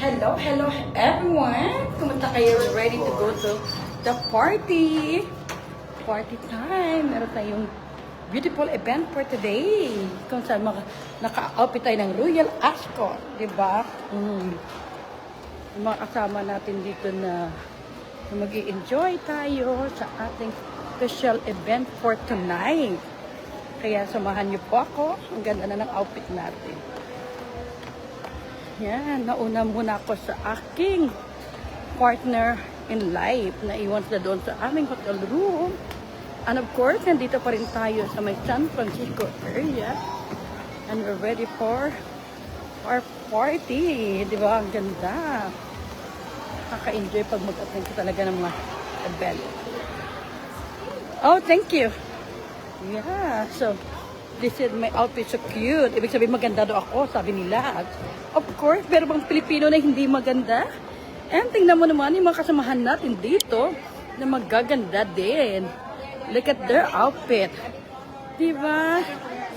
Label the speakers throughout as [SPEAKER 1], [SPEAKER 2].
[SPEAKER 1] Hello, hello everyone! Kumusta kayo? Ready to go to the party? Party time! Meron tayong beautiful event for today. Kung saan naka-outfit tayo ng Royal Ascot. Diba? Yung mga kasama natin dito na mag-i-enjoy tayo sa ating special event for tonight. Kaya samahan niyo po ako. Ang ganda na ng outfit natin. Yan, nauna muna ako sa aking partner in life na iwan sila doon sa aming hotel room. And of course, nandito pa rin tayo sa may San Francisco area. And we're ready for our party. Di ba? Ang ganda. Nakaka-enjoy pag mag-attend ka talaga ng mga event. Oh, thank you. Yeah, so this is my outfit, so cute. Ibig sabihin maganda daw ako, sabi nila. Of course, pero bang Pilipino na hindi maganda? And tingnan mo naman yung mga kasamahan natin dito na magaganda din. Look at their outfit. Diba?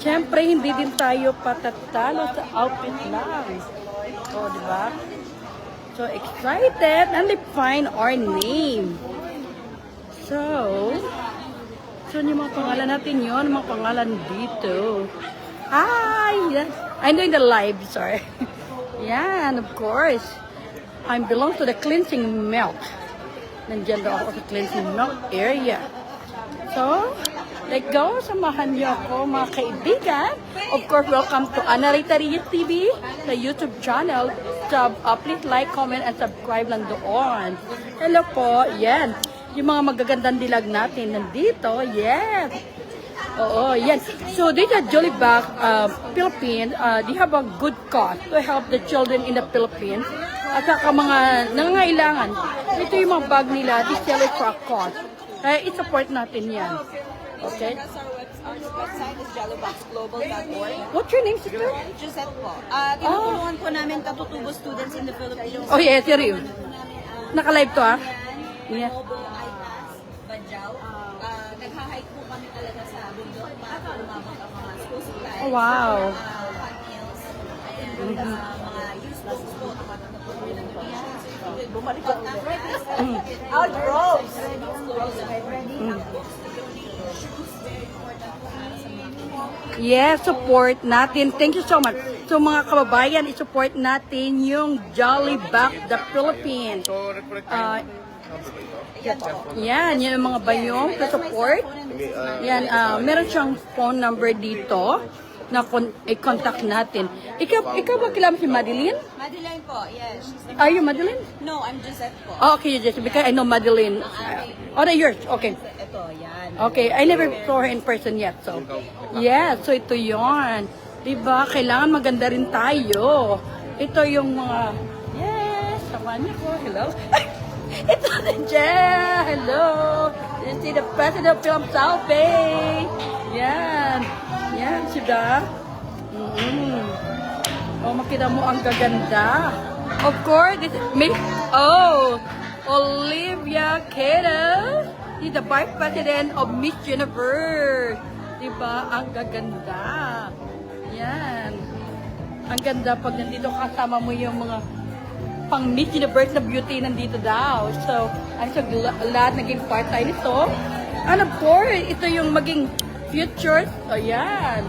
[SPEAKER 1] Siyempre, hindi din tayo patatalo sa outfit lang. O, diba? So excited and they find our name. So yung mga pangalan natin yun, mga pangalan dito. Hi! Yes. I'm doing the live, sorry. Yan, of course. I belong to the cleansing milk. Nandiyan daw ako sa cleansing milk area. So, let's go. Samahan niyo ako, mga kaibigan. Of course, welcome to Analita Reyes TV, the YouTube channel. Please like, comment, and subscribe lang doon. Hello po. Yan. Yung mga magagandang dilag natin nandito. Yes. Oo, yes. So, dito at Jolly Back, Philippines, they have a good cause to help the children in the Philippines. At saka mga nangangailangan. Ito yung mga bag nila, they sell it for a cause. Kaya i-support natin yan. Okay?
[SPEAKER 2] Our website is jollyboxglobal.org.
[SPEAKER 1] What's your name, sister?
[SPEAKER 2] Gisette po. Tinutulungan po namin katutubo students in the Philippines.
[SPEAKER 1] Oh, yeah, serious. Naka-live to, ah? Yeah.
[SPEAKER 2] Obo, IPAS, Badjao. Nagha-hike po kami talaga sa bundok para umabot ang mga school supplies.
[SPEAKER 1] Oh, wow.
[SPEAKER 2] Hot meals. And mga used books po. Bumalik ako. Out rows!
[SPEAKER 1] Yes, support natin. Thank you so much. So mga kababayan, i-support natin yung Jolly Back the Philippines. Yan, yun ang mga bayong to support. Yan, meron siyang phone number dito na i-contact natin. Ikaw ba kilala si Madeline?
[SPEAKER 2] Madeline po, yes.
[SPEAKER 1] Are you Madeline?
[SPEAKER 2] No, I'm Gisette po.
[SPEAKER 1] Oh, okay, just because I know Madeline. Oh, yours. Okay.
[SPEAKER 2] Ito, yan.
[SPEAKER 1] Okay, I never saw her in person yet, so. Yeah, so ito yon. Diba? Kailangan maganda rin tayo. Ito yung mga, yes, sama niyo ko. Hello. Ito na dyan. Hello. You see the president of Film Salve. Yan. Yan, sida. Oh, makita mo ang gaganda. Of course, this is me. Oh, Olivia Queda. She's the Vice President of Miss Universe. Diba? Ang gaganda. Yan. Ang ganda pag nandito kasama mo yung mga pang Miss Universe na beauty nandito daw. So, I'm so glad naging part tayo nito. And of course, ito yung maging future. O yan.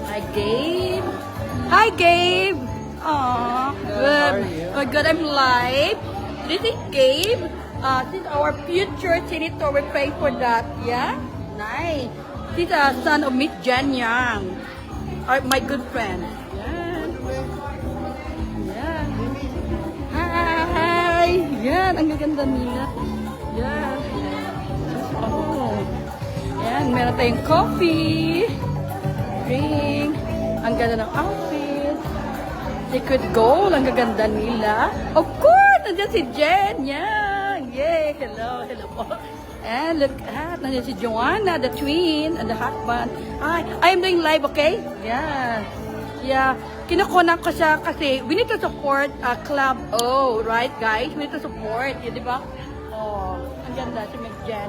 [SPEAKER 1] Hi, Gabe. Hi, Gabe. Aww. Good. Oh, good, I'm live. This is Gabe. This is our future senator. We're praying for that. Yeah? Nice. This is a son of Miss Jan Yang. My good friend. Yan. Yan. Hi! Yan, ang gaganda nila. Yan. Oh. Yan, meron tayong coffee. Drink. Ang ganda ng outfit. Liquid gold, ang gaganda nila. Of course, nandiyan si Jen. Yan. Yay! Hello, hello po. And look at, nandiyan si Joanna, the twin, and the husband. Hi, I'm doing live, okay? Yan. Yeah. Kinukunan ko siya kasi we need to support Club O, right guys? We need to support, yun, di ba? Oh, ang ganda si Miss Jen.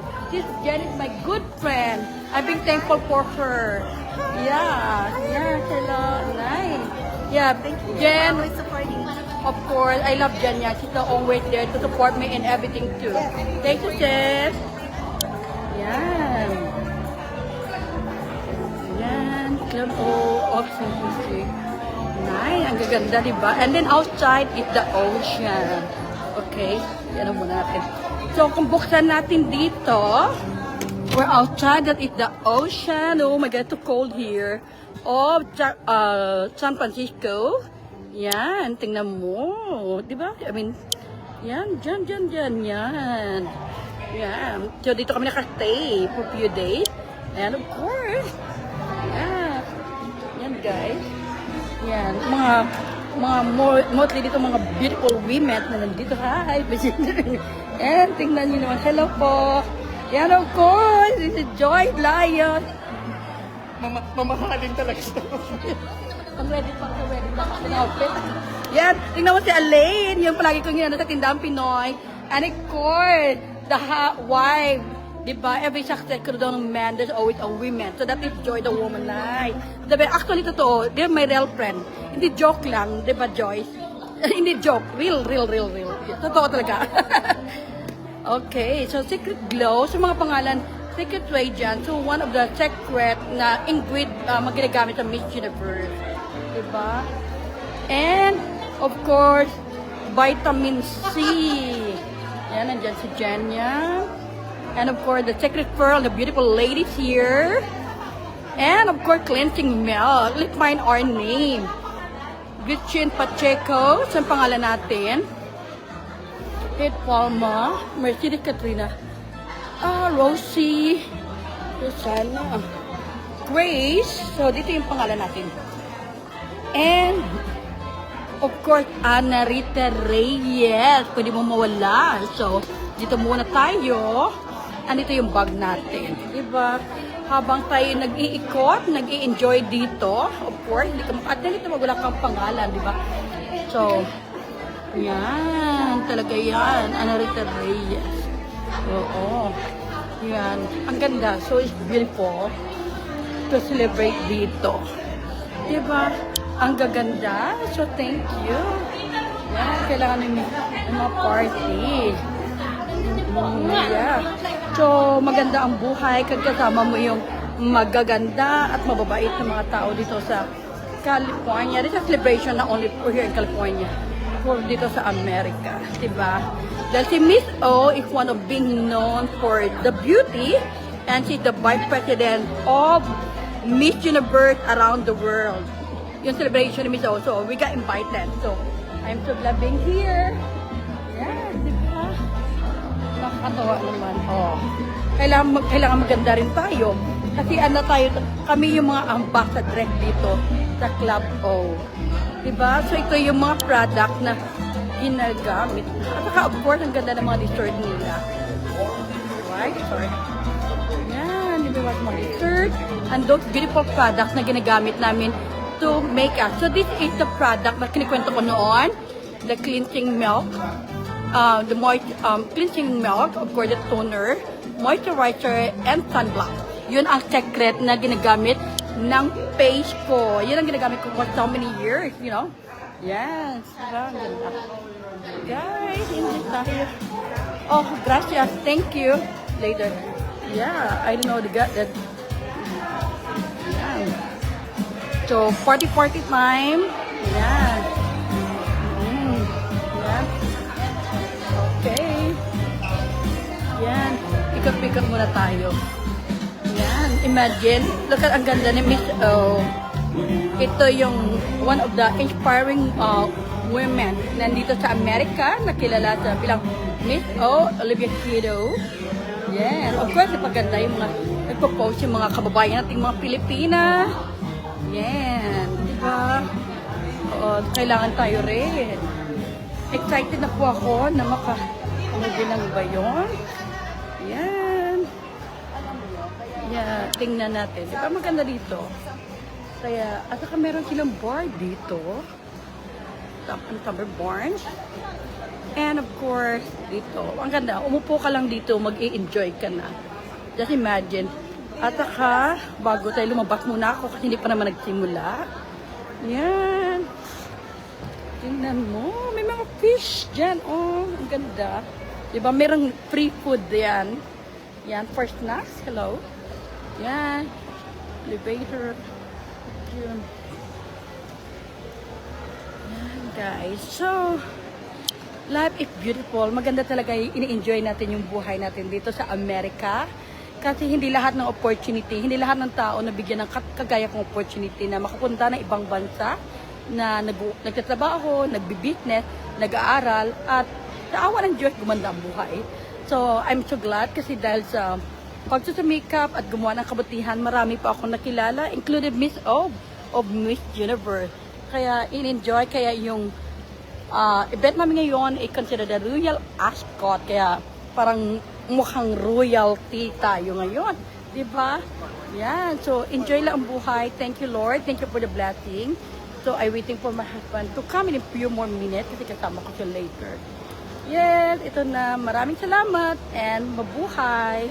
[SPEAKER 1] Jen is my good friend. I'm being thankful for her. Yeah, yeah, hello, nice. Yeah, Jen,
[SPEAKER 2] Always supporting me.
[SPEAKER 1] of course, I love Jen. Yeah, she's always there to support me in everything too. Thank you, sis. Yan. Yan. Club O, Oxen Music. Nice. Ang gaganda, diba? And then outside is the ocean. Okay? Yan ang muna natin. So, kung buksan natin dito, we're outside. That is the ocean. Oh my God, too cold here. Of San Francisco. Yan. Tingnan mo. Diba? I mean, yan. Yan. Yan. Yan. So, dito kami nakastay for a few days. And of course, yeah. Yan, guys. Yan. Mostly dito mga beautiful women na nandito. Hi. And tingnan nyo naman. Hello po. Yan, of course. This is Joy Lion.
[SPEAKER 3] Mamahalin talaga ito.
[SPEAKER 1] Ang ready pa sa wedding na kasi outfit. Yan. Tingnan mo si Elaine. Yung palagi kong ginano sa tindang Pinoy. And of course, the wife. Diba? Every success could have done a man, there's always a woman. So that is Joy, the woman life. Diba? Actually, totoo. They're my real friend. Hindi joke lang. Diba, Joyce? Hindi joke. Real. Totoo talaga. Okay. So, Secret Glow. So, mga pangalan, Secret Radiance. So, one of the secret na ingredient maginagamit sa Miss Universe. Diba? And, of course, Vitamin C. Yan, nandyan si Jenya. And of course, the Secret Pearl, the beautiful ladies here. And of course, Cleansing Milk. Let's find our name. Gretchen Pacheco. Saan pangalan natin? Kate Palma. Mercedes Katrina. Rosie. Susana. Grace. So, dito yung pangalan natin. And, of course, Ana Rita Reyes. Pwede mo mawala. So, dito muna tayo. Andito yung bag natin. Diba? Habang tayo nag-iikot, nag-i-enjoy dito, of course, hindi ka makadalito wala kang pangalan, diba? So, yan. Talaga yan. Ana Rita Reyes. Oo. Yan. Ang ganda. So, it's beautiful to celebrate dito. Diba? Ang gaganda. So, thank you. Yan. Kailangan ng mga party. Yeah. So, maganda ang buhay kasama mo yung magaganda at mababait na mga tao dito sa California. This is a celebration not only for here in California, for dito sa Amerika. Diba? Dahil si Miss O is one of being known for the beauty and she's the vice president of Miss Universe around the world. Yung celebration ni Miss O. So, we got invited. So, I'm so glad being here. Yeah, diba? Nakakatawa naman. Oh. Kailangan maganda rin tayo. Kasi tayo, kami yung mga ambassador dito sa Club O. Diba? So ito yung mga product na ginagamit. At saka of course, ang ganda ng mga dessert nila. Right? Sorry. Yan. Diba mga dessert? And those beautiful products na ginagamit namin to make us. So this is the product na kinikwento ko noon. The cleansing milk. Cleansing milk, of course, the toner, moisturizer, and sunblock. Yun ang secret na ginagamit ng face ko. Yun ang ginagamit ko for so many years, you know? Yes. Diba? Ang ganda. Guys, hindi tayo. Oh, gracias. Thank you. Later. Yeah, I don't know that. Yeah. So, party time. Yeah. Okay. Yan. Ikot-ikot muna tayo. Yan. Imagine. Look at ang ganda ni Miss O. Ito yung one of the inspiring women nandito sa Amerika. Nakilala sa bilang Miss O. Olivia Kido. Yan. Of course, ipaganda yung mga nagpo-post yung mga kababayan nating mga Pilipina. Yan. Diba? Oo. Kailangan tayo rin. Excited na po ako na ano bilang ba yun? Yan. Yeah, tingnan natin. Diba maganda dito? Kaya, at saka meron silang bar dito. Summer Barnes. And of course, dito. Ang ganda. Umupo ka lang dito, mag-i-enjoy ka na. Just imagine. At saka, bago tayo lumabas muna ako kasi hindi pa naman nagsimula. Yan. Tingnan mo, may mga fish dyan. Oh, ang ganda. Diba, merong free food yan. Yan, for snacks. Hello. Yan. Elevator. Yun. Yan, guys. So, life is beautiful. Maganda talaga ini-enjoy natin yung buhay natin dito sa Amerika. Kasi hindi lahat ng opportunity, hindi lahat ng tao nabigyan ng kagaya kong opportunity na makapunta ng ibang bansa na nagtatrabaho, nagbi-business, nag-aaral, at sa awa ng Diyos, gumanda ang buhay. So, I'm so glad kasi dahil sa pagsusumikap at gumawa ng kabutihan, marami pa akong nakilala, including Miss of Miss Universe. Kaya in-enjoy, kaya yung event namin ngayon ay considered a royal ascot, kaya parang mukhang royalty tayo ngayon. Diba? Yan. So, enjoy lang ang buhay. Thank you, Lord. Thank you for the blessing. So, I'm waiting for my husband to come in a few more minutes kasi kasama ko siya later. Yes, ito na. Maraming salamat and mabuhay.